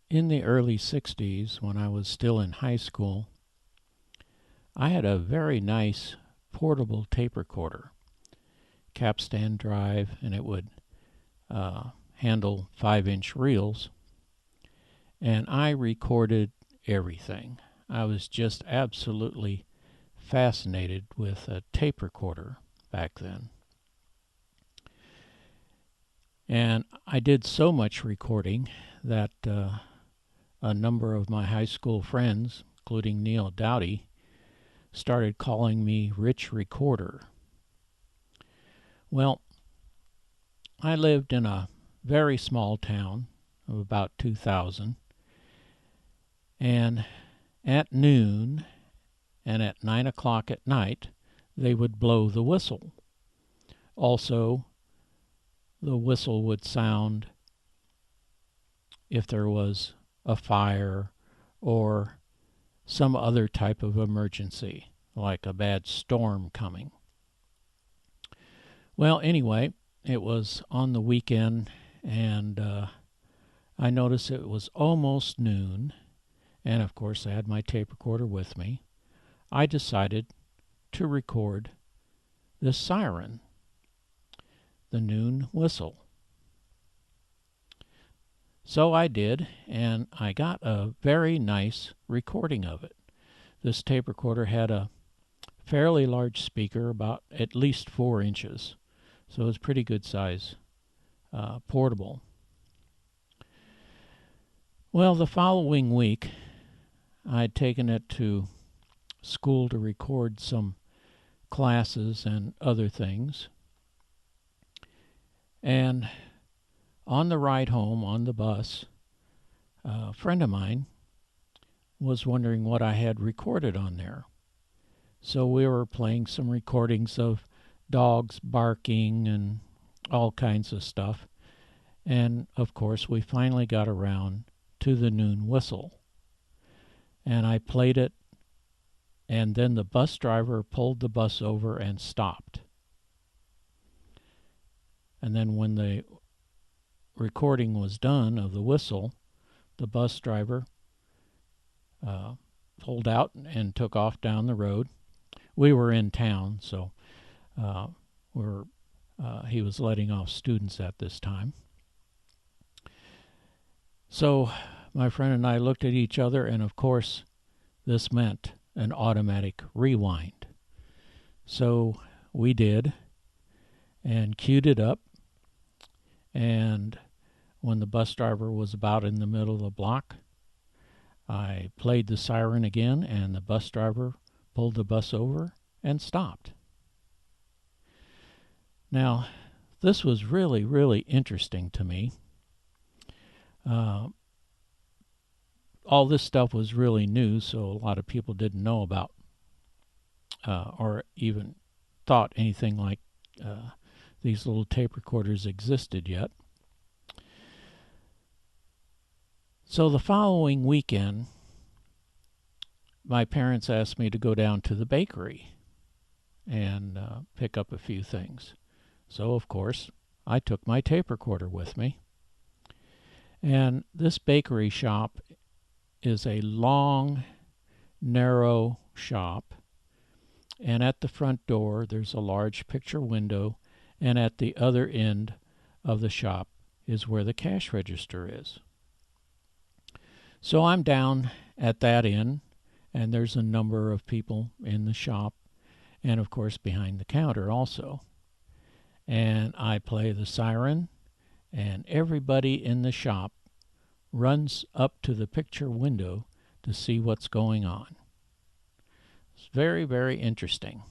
In the early 60s, when I was still in high school, I had a very nice portable tape recorder, capstan drive, and it would handle 5-inch reels. And I recorded everything. I was just absolutely fascinated with a tape recorder back then. And I did so much recording that a number of my high school friends, including Neil Doughty, started calling me Rich Recorder. Well, I lived in a very small town of about 2,000, and at noon and at 9 o'clock at night, they would blow the whistle. Also, the whistle would sound if there was a fire or some other type of emergency, like a bad storm coming. Well, anyway, it was on the weekend, and I noticed it was almost noon, and of course I had my tape recorder with me. I decided to record the siren, the noon whistle. So I did, and I got a very nice recording of it. This tape recorder had a fairly large speaker, about at least 4 inches, so it was pretty good size, portable. Well, the following week, I'd taken it to school to record some classes and other things. And on the ride home on the bus, a friend of mine was wondering what I had recorded on there. So we were playing some recordings of dogs barking and all kinds of stuff. And of course, we finally got around to the noon whistle. And I played it, and then the bus driver pulled the bus over and stopped. And then when the recording was done of the whistle, the bus driver pulled out and took off down the road. We were in town, so he was letting off students at this time. So my friend and I looked at each other, and of course this meant an automatic rewind. So we did, and queued it up, and when the bus driver was about in the middle of the block, I played the siren again, and the bus driver pulled the bus over and stopped. Now, this was really, really interesting to me. All this stuff was really new, so a lot of people didn't know about or even thought anything like these little tape recorders existed yet. So the following weekend, my parents asked me to go down to the bakery and pick up a few things. So, of course, I took my tape recorder with me. And this bakery shop is a long, narrow shop. And at the front door, there's a large picture window. And at the other end of the shop is where the cash register is. So I'm down at that end, and there's a number of people in the shop, and of course behind the counter also. And I play the siren, and everybody in the shop runs up to the picture window to see what's going on. It's very, very interesting.